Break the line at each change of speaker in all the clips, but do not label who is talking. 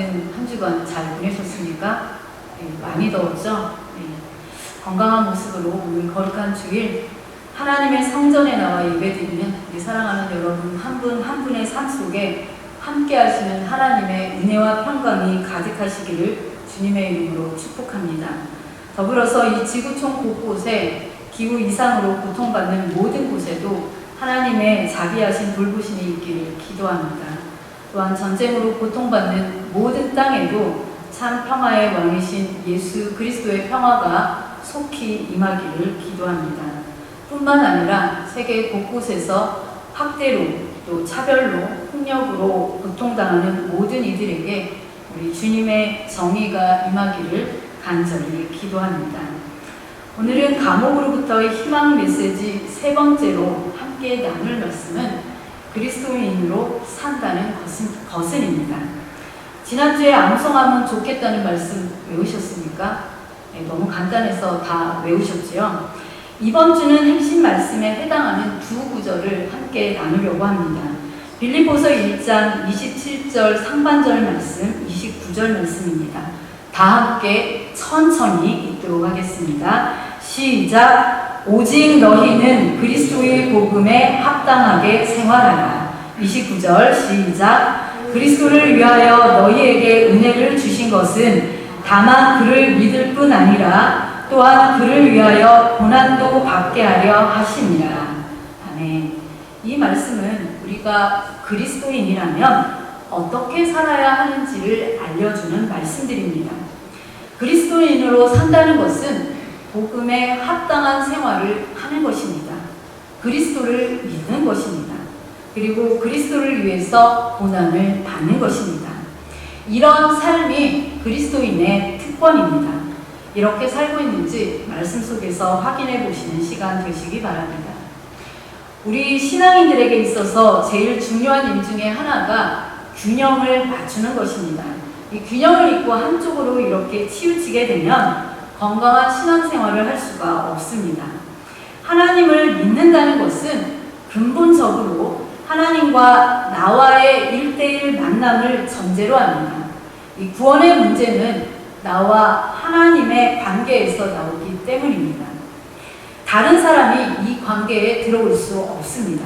여러분은 한 주간 잘 보내셨습니까? 네, 많이 더웠죠? 네. 건강한 모습으로 오늘 거룩한 주일 하나님의 성전에 나와 예배드리는 우리 사랑하는 여러분 한 분 한 분의 삶 속에 함께 하시는 하나님의 은혜와 평강이 가득하시기를 주님의 이름으로 축복합니다. 더불어서 이 지구촌 곳곳에 기후 이상으로 고통받는 모든 곳에도 하나님의 자비하신 돌보심이 있기를 기도합니다. 또한 전쟁으로 고통받는 모든 땅에도 참 평화의 왕이신 예수 그리스도의 평화가 속히 임하기를 기도합니다. 뿐만 아니라 세계 곳곳에서 학대로 또 차별로 폭력으로 고통당하는 모든 이들에게 우리 주님의 정의가 임하기를 간절히 기도합니다. 오늘은 감옥으로부터의 희망 메시지 세 번째로 함께 나눌 말씀은 그리스도인으로 산다는 것은입니다. 지난주에 암송하면 좋겠다는 말씀 외우셨습니까? 네, 너무 간단해서 다 외우셨죠? 이번 주는 핵심 말씀에 해당하는 두 구절을 함께 나누려고 합니다. 빌립보서 1장 27절 상반절 말씀, 29절 말씀입니다. 다 함께 천천히 읽도록 하겠습니다. 시작! 오직 너희는 그리스도의 복음에 합당하게 생활하라. 29절 시작! 그리스도를 위하여 너희에게 은혜를 주신 것은 다만 그를 믿을 뿐 아니라 또한 그를 위하여 고난도 받게 하려 하심이라. 아멘. 이 말씀은 우리가 그리스도인이라면 어떻게 살아야 하는지를 알려주는 말씀들입니다. 그리스도인으로 산다는 것은 복음에 합당한 생활을 하는 것입니다. 그리스도를 믿는 것입니다. 그리고 그리스도를 위해서 고난을 받는 것입니다. 이런 삶이 그리스도인의 특권입니다. 이렇게 살고 있는지 말씀 속에서 확인해 보시는 시간 되시기 바랍니다. 우리 신앙인들에게 있어서 제일 중요한 일 중에 하나가 균형을 맞추는 것입니다. 이 균형을 잃고 한쪽으로 이렇게 치우치게 되면 건강한 신앙생활을 할 수가 없습니다. 하나님을 믿는다는 것은 근본적으로 하나님과 나와의 1대1 만남을 전제로 합니다. 이 구원의 문제는 나와 하나님의 관계에서 나오기 때문입니다. 다른 사람이 이 관계에 들어올 수 없습니다.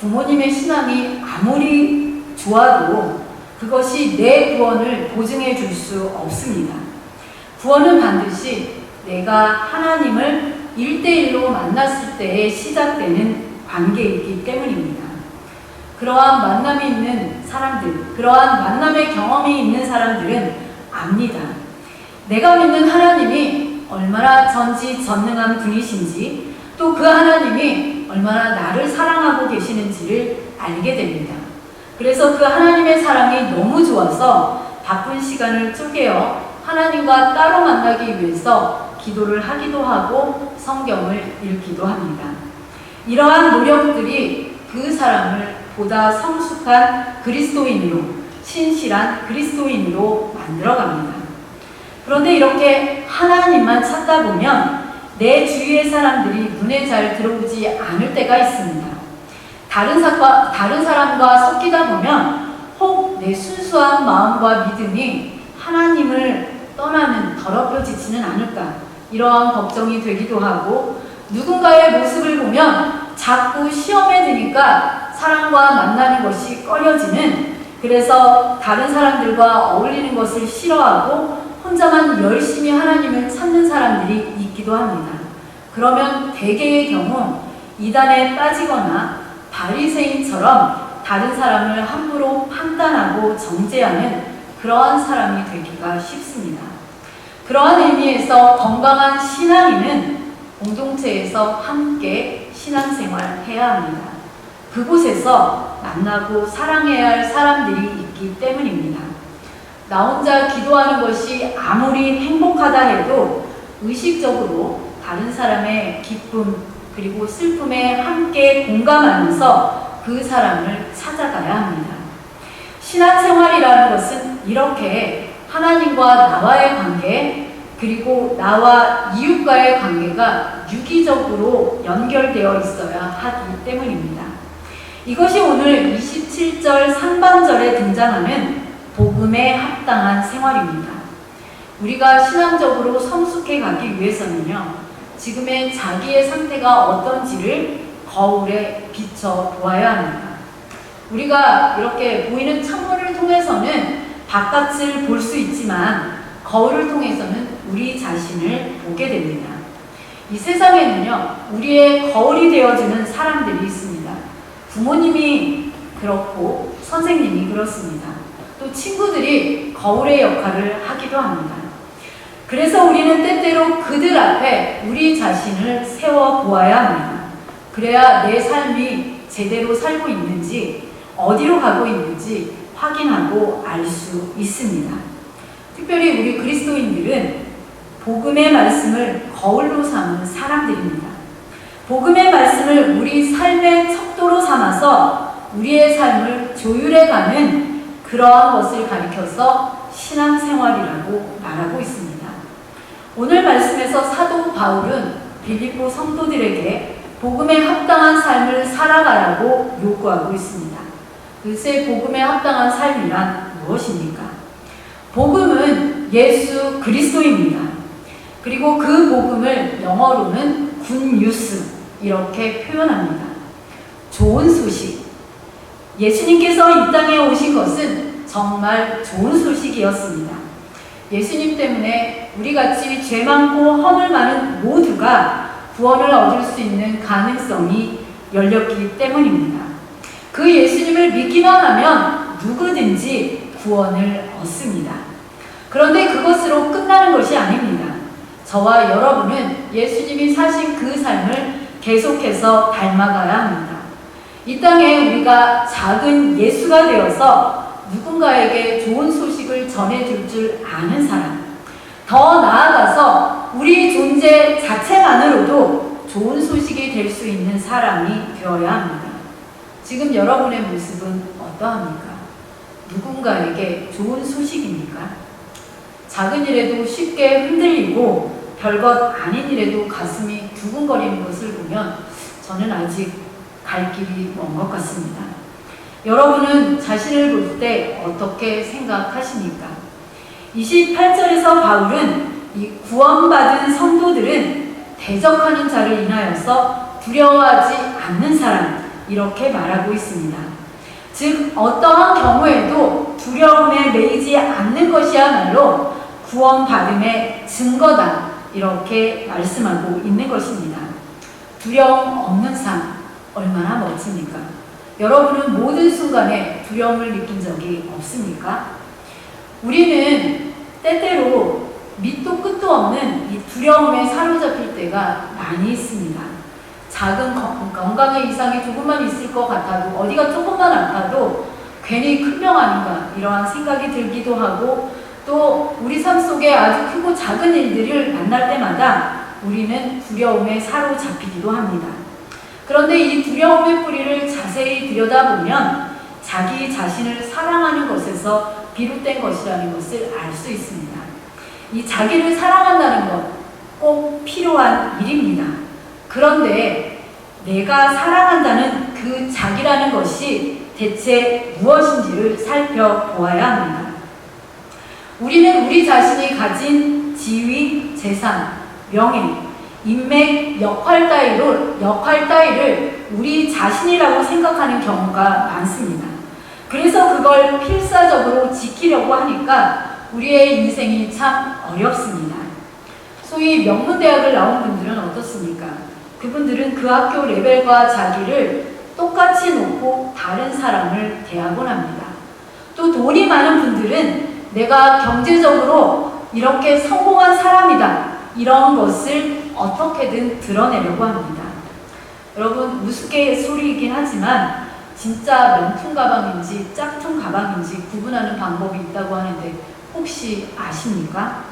부모님의 신앙이 아무리 좋아도 그것이 내 구원을 보증해 줄 수 없습니다. 구원은 반드시 내가 하나님을 1대1로 만났을 때에 시작되는 관계이기 때문입니다. 그러한 만남이 있는 사람들, 그러한 만남의 경험이 있는 사람들은 압니다. 내가 믿는 하나님이 얼마나 전지전능한 분이신지 또 그 하나님이 얼마나 나를 사랑하고 계시는지를 알게 됩니다. 그래서 그 하나님의 사랑이 너무 좋아서 바쁜 시간을 쪼개어 하나님과 따로 만나기 위해서 기도를 하기도 하고 성경을 읽기도 합니다. 이러한 노력들이 그 사람을 보다 성숙한 그리스도인으로, 신실한 그리스도인으로 만들어갑니다. 그런데 이렇게 하나님만 찾다 보면 내 주위의 사람들이 눈에 잘 들어오지 않을 때가 있습니다. 다른 사람과 섞이다 보면 혹 내 순수한 마음과 믿음이 하나님을 떠나는 더럽혀지지는 않을까 이러한 걱정이 되기도 하고 누군가의 모습을 보면 자꾸 시험에 드니까 사람과 만나는 것이 꺼려지는 그래서 다른 사람들과 어울리는 것을 싫어하고 혼자만 열심히 하나님을 찾는 사람들이 있기도 합니다. 그러면 대개의 경우 이단에 빠지거나 바리새인처럼 다른 사람을 함부로 판단하고 정죄하는 그러한 사람이 되기가 쉽습니다. 그러한 의미에서 건강한 신앙인은 공동체에서 함께 신앙생활을 해야 합니다. 그곳에서 만나고 사랑해야 할 사람들이 있기 때문입니다. 나 혼자 기도하는 것이 아무리 행복하다 해도 의식적으로 다른 사람의 기쁨 그리고 슬픔에 함께 공감하면서 그 사람을 찾아가야 합니다. 신앙생활이라는 것은 이렇게 하나님과 나와의 관계 그리고 나와 이웃과의 관계가 유기적으로 연결되어 있어야 하기 때문입니다. 이것이 오늘 27절 상반절에 등장하는 복음 복음에 합당한 생활입니다. 우리가 신앙적으로 성숙해 가기 위해서는요, 지금의 자기의 상태가 어떤지를 거울에 비춰 보아야 합니다. 우리가 이렇게 보이는 창문을 통해서는 바깥을 볼 수 있지만 거울을 통해서는 우리 자신을 보게 됩니다. 이 세상에는요, 우리의 거울이 되어주는 사람들이 있습니다. 부모님이 그렇고 선생님이 그렇습니다. 또 친구들이 거울의 역할을 하기도 합니다. 그래서 우리는 때때로 그들 앞에 우리 자신을 세워 보아야 합니다. 그래야 내 삶이 제대로 살고 있는지, 어디로 가고 있는지 확인하고 알 수 있습니다. 특별히 우리 그리스도인들은 복음의 말씀을 거울로 삼은 사람들입니다. 복음의 말씀을 우리 삶의 척도로 삼아서 우리의 삶을 조율해가는 그러한 것을 가리켜서 신앙생활이라고 말하고 있습니다. 오늘 말씀에서 사도 바울은 빌립보 성도들에게 복음에 합당한 삶을 살아가라고 요구하고 있습니다. 글쎄, 복음에 합당한 삶이란 무엇입니까? 복음은 예수 그리스도입니다. 그리고 그 복음을 영어로는 굿뉴스 이렇게 표현합니다. 좋은 소식. 예수님께서 이 땅에 오신 것은 정말 좋은 소식이었습니다. 예수님 때문에 우리같이 죄 많고 허물 많은 모두가 구원을 얻을 수 있는 가능성이 열렸기 때문입니다. 그 예수님을 믿기만 하면 누구든지 구원을 얻습니다. 그런데 그것으로 끝나는 것이 아닙니다. 저와 여러분은 예수님이 사신 그 삶을 계속해서 닮아가야 합니다. 이 땅에 우리가 작은 예수가 되어서 누군가에게 좋은 소식을 전해줄 줄 아는 사람, 더 나아가서 우리 존재 자체만으로도 좋은 소식이 될 수 있는 사람이 되어야 합니다. 지금 여러분의 모습은 어떠합니까? 누군가에게 좋은 소식입니까? 작은 일에도 쉽게 흔들리고 별것 아닌 일에도 가슴이 두근거리는 것을 보면 저는 아직 갈 길이 먼 것 같습니다. 여러분은 자신을 볼 때 어떻게 생각하십니까? 28절에서 바울은 이 구원받은 성도들은 대적하는 자를 인하여서 두려워하지 않는 사람, 이렇게 말하고 있습니다. 즉, 어떠한 경우에도 두려움에 매이지 않는 것이야말로 구원받음의 증거다, 이렇게 말씀하고 있는 것입니다. 두려움 없는 삶, 얼마나 멋집니까? 여러분은 모든 순간에 두려움을 느낀 적이 없습니까? 우리는 때때로 밑도 끝도 없는 이 두려움에 사로잡힐 때가 많이 있습니다. 작은 건강의 이상이 조금만 있을 것 같아도, 어디가 조금만 아파도 괜히 큰 병 아닌가 이러한 생각이 들기도 하고, 또 우리 삶 속에 아주 크고 작은 일들을 만날 때마다 우리는 두려움에 사로잡히기도 합니다. 그런데 이 두려움의 뿌리를 자세히 들여다보면 자기 자신을 사랑하는 것에서 비롯된 것이라는 것을 알 수 있습니다. 이 자기를 사랑한다는 것 꼭 필요한 일입니다. 그런데 내가 사랑한다는 그 자기라는 것이 대체 무엇인지를 살펴보아야 합니다. 우리는 우리 자신이 가진 지위, 재산, 명예, 인맥, 역할 따위를 우리 자신이라고 생각하는 경우가 많습니다. 그래서 그걸 필사적으로 지키려고 하니까 우리의 인생이 참 어렵습니다. 소위 명문대학을 나온 분들은 어떻습니까? 그분들은 그 학교 레벨과 자기를 똑같이 놓고 다른 사람을 대하곤 합니다. 또 돈이 많은 분들은 내가 경제적으로 이렇게 성공한 사람이다, 이런 것을 어떻게든 드러내려고 합니다. 여러분, 우스갯소리이긴 하지만 진짜 명품 가방인지 짝퉁 가방인지 구분하는 방법이 있다고 하는데 혹시 아십니까?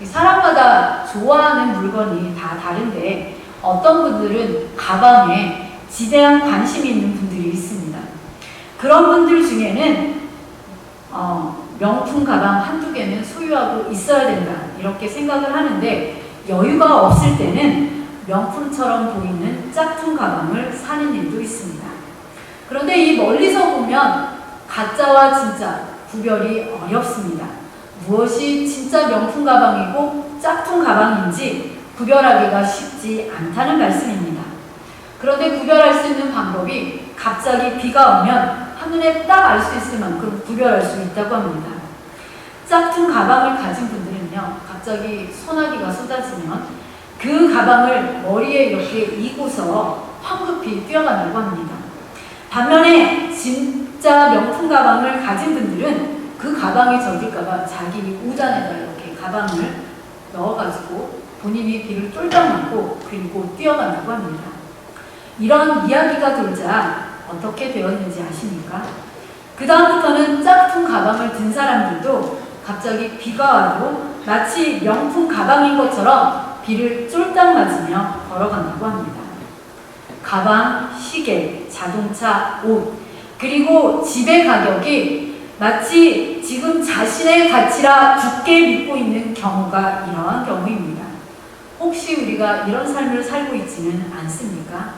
사람마다 좋아하는 물건이 다 다른데 어떤 분들은 가방에 지대한 관심이 있는 분들이 있습니다. 그런 분들 중에는 명품 가방 한두 개는 소유하고 있어야 된다, 이렇게 생각을 하는데, 여유가 없을 때는 명품처럼 보이는 짝퉁 가방을 사는 일도 있습니다. 그런데 이 멀리서 보면 가짜와 진짜, 구별이 어렵습니다. 무엇이 진짜 명품 가방이고 짝퉁 가방인지 구별하기가 쉽지 않다는 말씀입니다. 그런데 구별할 수 있는 방법이 갑자기 비가 오면 한눈에 딱 알 수 있을 만큼 구별할 수 있다고 합니다. 짝퉁 가방을 가진 분들은요, 갑자기 소나기가 쏟아지면 그 가방을 머리에 이렇게 이고서 황급히 뛰어간다고 합니다. 반면에 진짜 명품 가방을 가진 분들은 그 가방이 젖을까봐 자기 우산에다 이렇게 가방을 넣어가지고 본인이 비를 쫄딱 맞고 그리고 뛰어간다고 합니다. 이런 이야기가 돌자 어떻게 되었는지 아십니까? 그 다음부터는 짝퉁 가방을 든 사람들도 갑자기 비가 와도 마치 명품 가방인 것처럼 비를 쫄딱 맞으며 걸어간다고 합니다. 가방, 시계, 자동차, 옷, 그리고 집의 가격이 마치 지금 자신의 가치라 굳게 믿고 있는 경우가 이러한 경우입니다. 혹시 우리가 이런 삶을 살고 있지는 않습니까?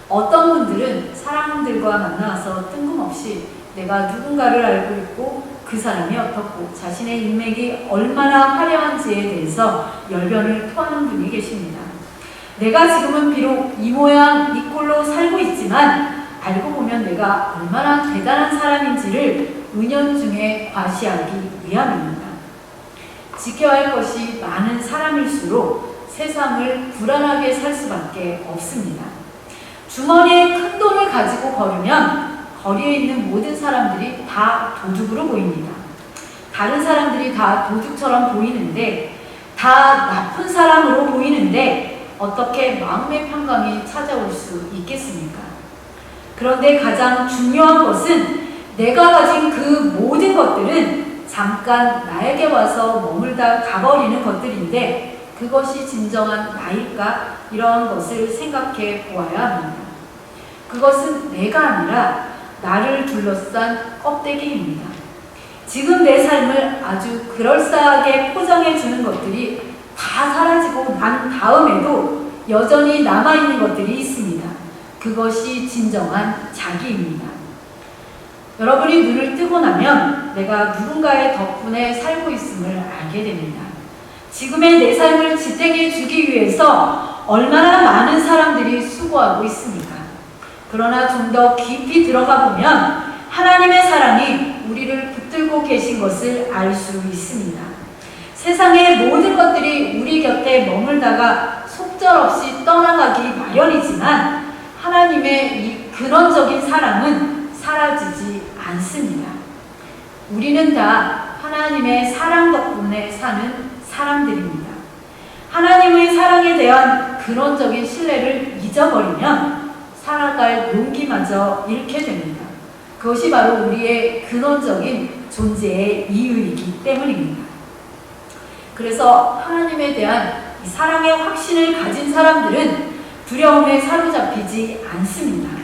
어떤 분들은 사람들과 만나서 뜬금없이 내가 누군가를 알고 있고 그 사람이 어떻고 자신의 인맥이 얼마나 화려한지에 대해서 열변을 토하는 분이 계십니다. 내가 지금은 비록 이 모양 이 꼴로 살고 있지만 알고 보면 내가 얼마나 대단한 사람인지를 은연중에 과시하기 위함입니다. 지켜야 할 것이 많은 사람일수록 세상을 불안하게 살 수밖에 없습니다. 주머니에 큰 돈을 가지고 걸으면 거리에 있는 모든 사람들이 다 도둑으로 보입니다. 다른 사람들이 다 도둑처럼 보이는데, 다 나쁜 사람으로 보이는데 어떻게 마음의 평강이 찾아올 수 있겠습니까? 그런데 가장 중요한 것은 내가 가진 그 모든 것들은 잠깐 나에게 와서 머물다 가버리는 것들인데 그것이 진정한 나일까? 이런 것을 생각해 보아야 합니다. 그것은 내가 아니라 나를 둘러싼 껍데기입니다. 지금 내 삶을 아주 그럴싸하게 포장해 주는 것들이 다 사라지고 난 다음에도 여전히 남아있는 것들이 있습니다. 그것이 진정한 자기입니다. 여러분이 눈을 뜨고 나면 내가 누군가의 덕분에 살고 있음을 알게 됩니다. 지금의 내 삶을 지탱해 주기 위해서 얼마나 많은 사람들이 수고하고 있습니까? 그러나 좀 더 깊이 들어가 보면 하나님의 사랑이 우리를 붙들고 계신 것을 알 수 있습니다. 세상의 모든 것들이 우리 곁에 머물다가 속절없이 떠나가기 마련이지만 하나님의 이 근원적인 사랑은 사라지지 않습니다. 우리는 다 하나님의 사랑 덕분에 사는 사람들입니다. 하나님의 사랑에 대한 근원적인 신뢰를 잊어버리면 살아갈 용기마저 잃게 됩니다. 그것이 바로 우리의 근원적인 존재의 이유이기 때문입니다. 그래서 하나님에 대한 이 사랑의 확신을 가진 사람들은 두려움에 사로잡히지 않습니다.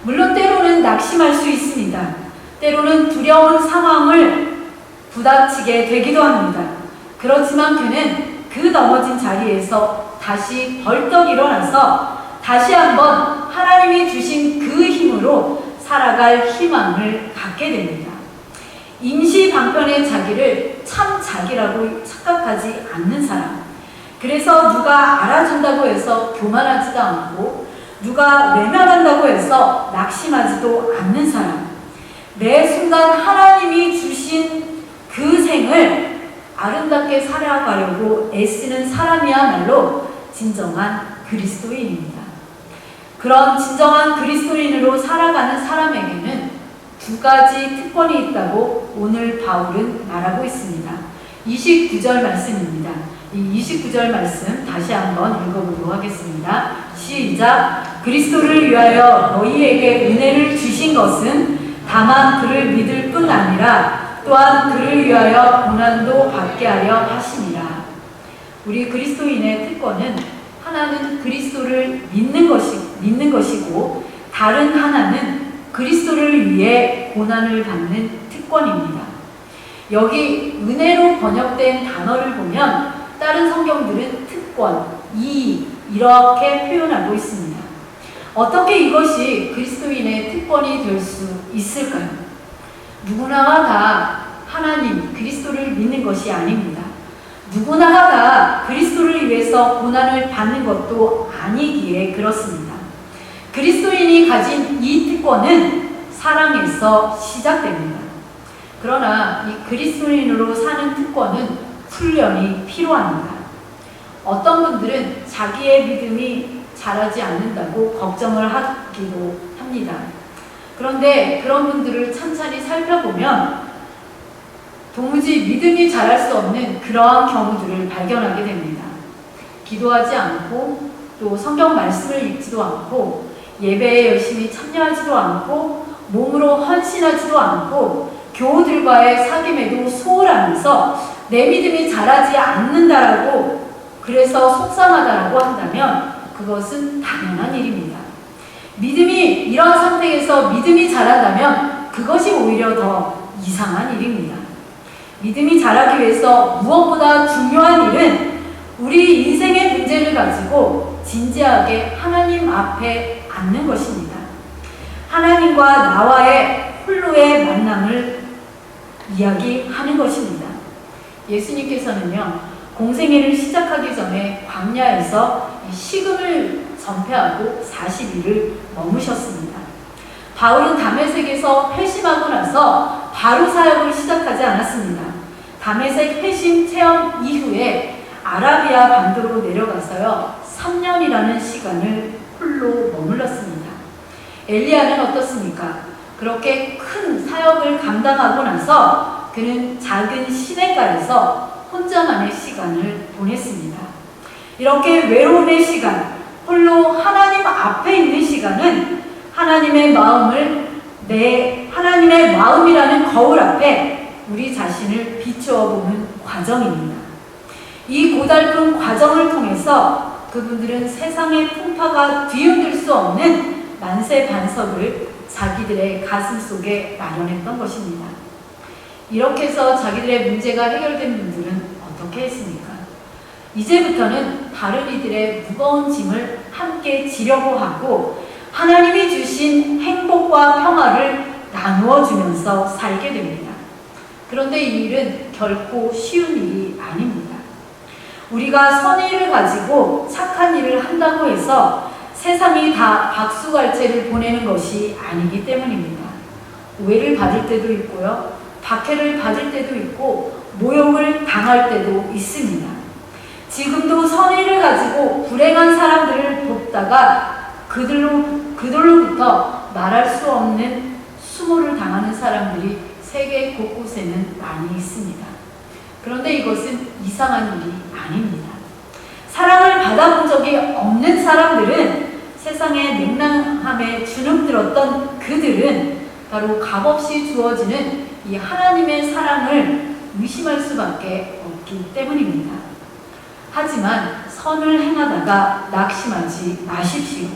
물론 때로는 낙심할 수 있습니다. 때로는 두려운 상황을 부닥치게 되기도 합니다. 그렇지만 그는 그 넘어진 자리에서 다시 벌떡 일어나서 다시 한번 하나님이 주신 그 힘으로 살아갈 희망을 갖게 됩니다. 임시방편의 자기를 참 자기라고 착각하지 않는 사람, 그래서 누가 알아준다고 해서 교만하지도 않고 누가 외면한다고 해서 낙심하지도 않는 사람, 매 순간 하나님이 주신 그 생을 아름답게 살아가려고 애쓰는 사람이야말로 진정한 그리스도인입니다. 그런 진정한 그리스도인으로 살아가는 사람에게는 두 가지 특권이 있다고 오늘 바울은 말하고 있습니다. 29절 말씀입니다. 이 29절 말씀 다시 한번 읽어보도록 하겠습니다. 시작! 그리스도를 위하여 너희에게 은혜를 주신 것은 다만 그를 믿을 뿐 아니라 또한 그를 위하여 고난도 받게 하려 하심이라. 우리 그리스도인의 특권은 하나는 그리스도를 믿는 것이고 다른 하나는 그리스도를 위해 고난을 받는 특권입니다. 여기 은혜로 번역된 단어를 보면 다른 성경들은 특권, 이익 이렇게 표현하고 있습니다. 어떻게 이것이 그리스도인의 특권이 될 수 있을까요? 누구나가 다 하나님 그리스도를 믿는 것이 아닙니다. 누구나가 다 그리스도를 위해서 고난을 받는 것도 아니기에 그렇습니다. 그리스도인이 가진 이 특권은 사랑에서 시작됩니다. 그러나 이 그리스도인으로 사는 특권은 훈련이 필요합니다. 어떤 분들은 자기의 믿음이 자라지 않는다고 걱정을 하기도 합니다. 그런데 그런 분들을 찬찬히 살펴보면 도무지 믿음이 자랄 수 없는 그러한 경우들을 발견하게 됩니다. 기도하지 않고 또 성경 말씀을 읽지도 않고 예배에 열심히 참여하지도 않고 몸으로 헌신하지도 않고 교우들과의 사귐에도 소홀하면서 내 믿음이 자라지 않는다라고 그래서 속상하다라고 한다면 그것은 당연한 일입니다. 믿음이 이러한 상태에서 믿음이 자란다면 그것이 오히려 더 이상한 일입니다. 믿음이 자라기 위해서 무엇보다 중요한 일은 우리 인생의 문제를 가지고 진지하게 하나님 앞에 앉는 것입니다. 하나님과 나와의 홀로의 만남을 이야기하는 것입니다. 예수님께서는요, 공생애를 시작하기 전에 광야에서 식음을 전폐하고 40일을 머무셨습니다. 바울은 다메섹에서 회심하고 나서 바로 사역을 시작하지 않았습니다. 다메섹 회심 체험 이후에 아라비아 반도로 내려가서요 3년이라는 시간을 홀로 머물렀습니다. 엘리야는 어떻습니까? 그렇게 큰 사역을 감당하고 나서 그는 작은 시냇가에서 혼자만의 시간을 보냈습니다. 이렇게 외로움의 시간, 홀로 하나님 앞에 있는 시간은 하나님의 마음이라는 거울 앞에 우리 자신을 비추어 보는 과정입니다. 이 고달픈 과정을 통해서 그분들은 세상의 풍파가 뒤흔들 수 없는 만세 반석을 자기들의 가슴 속에 마련했던 것입니다. 이렇게 해서 자기들의 문제가 해결된 분들은 어떻게 했습니까? 이제부터는 다른 이들의 무거운 짐을 함께 지려고 하고 하나님이 주신 행복과 평화를 나누어 주면서 살게 됩니다. 그런데 이 일은 결코 쉬운 일이 아닙니다. 우리가 선의를 가지고 착한 일을 한다고 해서 세상이 다 박수갈채를 보내는 것이 아니기 때문입니다. 오해를 받을 때도 있고요, 박해를 받을 때도 있고 모욕을 당할 때도 있습니다. 지금도 선의를 가지고 불행한 사람들을 돕다가 그들로부터 말할 수 없는 수모를 당하는 사람들이 세계 곳곳에는 많이 있습니다. 그런데 이것은 이상한 일이 아닙니다. 사랑을 받아본 적이 없는 사람들은 세상의 냉랭함에 주눅들었던 그들은 바로 값없이 주어지는 이 하나님의 사랑을 의심할 수밖에 없기 때문입니다. 하지만 선을 행하다가 낙심하지 마십시오.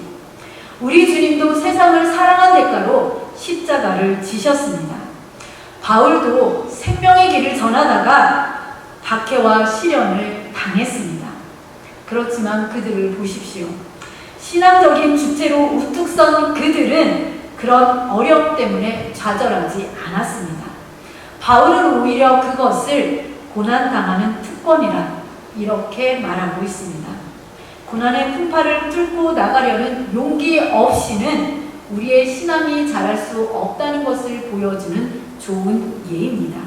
우리 주님도 세상을 사랑한 대가로 십자가를 지셨습니다. 바울도 생명의 길을 전하다가 박해와 시련을 당했습니다. 그렇지만 그들을 보십시오. 신앙적인 주체로 우뚝 선 그들은 그런 어려움 때문에 좌절하지 않았습니다. 바울은 오히려 그것을 고난당하는 특권이라 이렇게 말하고 있습니다. 고난의 풍파를 뚫고 나가려는 용기 없이는 우리의 신앙이 자랄 수 없다는 것을 보여주는 좋은 예입니다.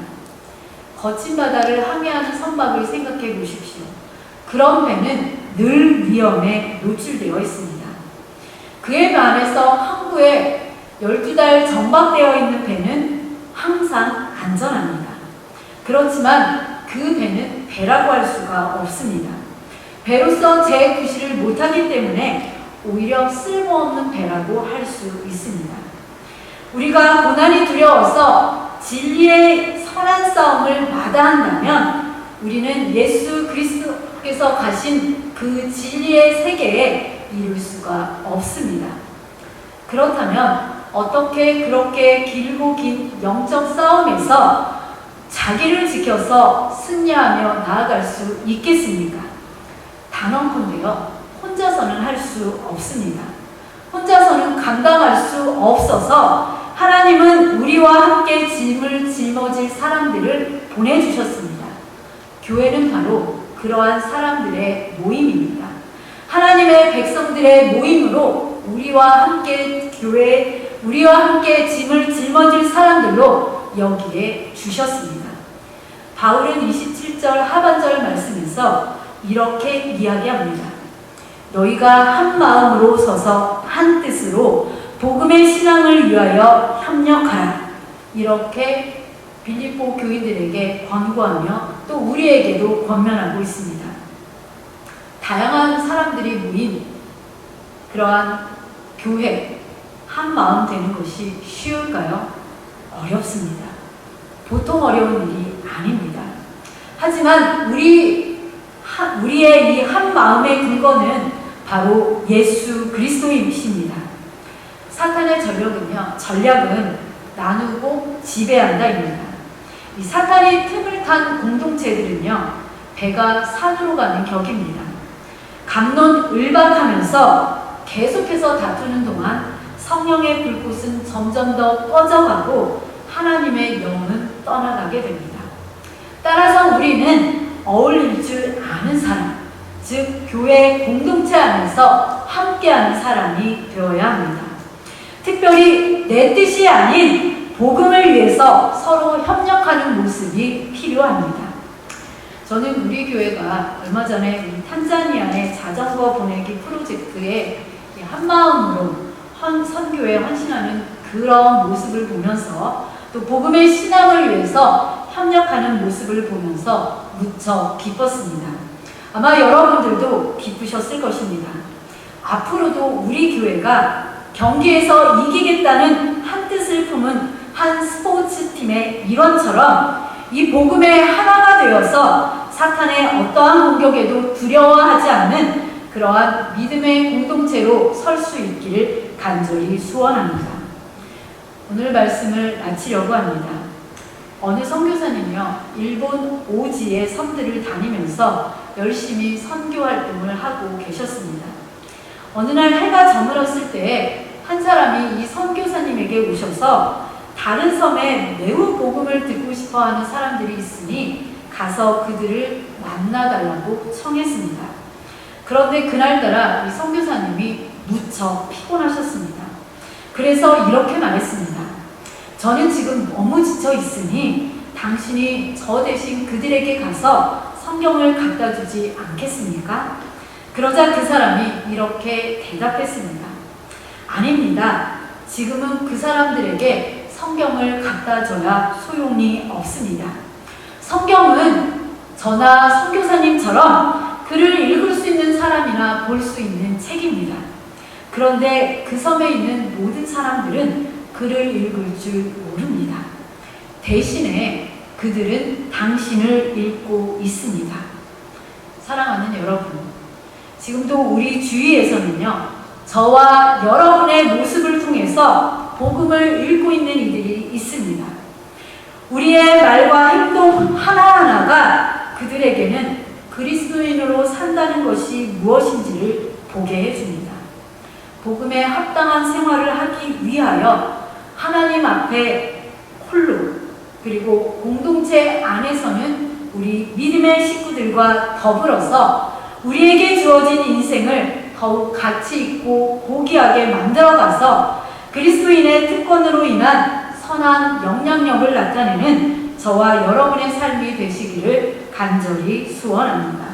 거친 바다를 항해하는 선박을 생각해 보십시오. 그런 배는 늘 위험에 노출되어 있습니다. 그에 반해서 항구에 12달 정박되어 있는 배는 항상 안전합니다. 그렇지만 그 배는 배라고 할 수가 없습니다. 배로서 재구시를 못하기 때문에 오히려 쓸모없는 배라고 할 수 있습니다. 우리가 고난이 두려워서 진리의 선한 싸움을 마다한다면 우리는 예수 그리스도께서 가신 그 진리의 세계에 이룰 수가 없습니다. 그렇다면 어떻게 그렇게 길고 긴 영적 싸움에서 자기를 지켜서 승리하며 나아갈 수 있겠습니까? 단언컨대요, 혼자서는 할 수 없습니다. 혼자서는 감당할 수 없어서 하나님은 우리와 함께 짐을 짊어질 사람들을 보내주셨습니다. 교회는 바로 그러한 사람들의 모임입니다. 하나님의 백성들의 모임으로 우리와 함께 짐을 짊어질 사람들로 여기에 주셨습니다. 바울은 27절 하반절 말씀에서 이렇게 이야기합니다. 너희가 한 마음으로 서서 한 뜻으로 복음의 신앙을 위하여 협력하라. 이렇게 빌립보 교인들에게 권고하며 또 우리에게도 권면하고 있습니다. 다양한 사람들이 모인 그러한 교회 한 마음 되는 것이 쉬울까요? 어렵습니다. 보통 어려운 일이 아닙니다. 하지만 우리의 이 한 마음의 근거는 바로 예수 그리스도이십니다. 사탄의 전략은 나누고 지배한다입니다. 이 사탄이 틈을 탄 공동체들은요, 배가 산으로 가는 격입니다. 갑론을박하면서 계속해서 다투는 동안 성령의 불꽃은 점점 더 꺼져가고 하나님의 영은 떠나가게 됩니다. 따라서 우리는 어울릴 줄 아는 사람, 즉 교회 공동체 안에서 함께하는 사람이 되어야 합니다. 특별히 내 뜻이 아닌 복음을 위해서 서로 협력하는 모습이 필요합니다. 저는 우리 교회가 얼마 전에 탄자니아의 자전거 보내기 프로젝트에 한마음으로 선교에 헌신하는 그런 모습을 보면서 또 복음의 신앙을 위해서 협력하는 모습을 보면서 무척 기뻤습니다. 아마 여러분들도 기쁘셨을 것입니다. 앞으로도 우리 교회가 경기에서 이기겠다는 한 뜻을 품은 한 스포츠팀의 일원처럼 이 복음의 하나가 되어서 사탄의 어떠한 공격에도 두려워하지 않는 그러한 믿음의 공동체로 설 수 있기를 간절히 소원합니다. 오늘 말씀을 마치려고 합니다. 어느 선교사님이요, 일본 오지의 섬들을 다니면서 열심히 선교 활동을 하고 계셨습니다. 어느 날 해가 저물었을 때 한 사람이 이 선교사님에게 오셔서 다른 섬에 매우 복음을 듣고 싶어하는 사람들이 있으니 가서 그들을 만나달라고 청했습니다. 그런데 그날따라 이 선교사님이 무척 피곤하셨습니다. 그래서 이렇게 말했습니다. 저는 지금 너무 지쳐 있으니 당신이 저 대신 그들에게 가서 성경을 갖다 주지 않겠습니까? 그러자 그 사람이 이렇게 대답했습니다. 아닙니다. 지금은 그 사람들에게 성경을 갖다 줘야 소용이 없습니다. 성경은 저나 선교사님처럼 글을 읽을 수 있는 사람이나 볼 수 있는 책입니다. 그런데 그 섬에 있는 모든 사람들은 글을 읽을 줄 모릅니다. 대신에 그들은 당신을 읽고 있습니다. 사랑하는 여러분, 지금도 우리 주위에서는요, 저와 여러분의 모습을 통해서 복음을 읽고 있는 이들이 있습니다. 우리의 말과 행동 하나하나가 그들에게는 그리스도인으로 산다는 것이 무엇인지를 보게 해줍니다. 복음에 합당한 생활을 하기 위하여 하나님 앞에 홀로 그리고 공동체 안에서는 우리 믿음의 식구들과 더불어서 우리에게 주어진 인생을 더욱 가치 있고 고귀하게 만들어가서 그리스도인의 특권으로 인한 선한 영향력을 나타내는 저와 여러분의 삶이 되시기를 간절히 소원합니다.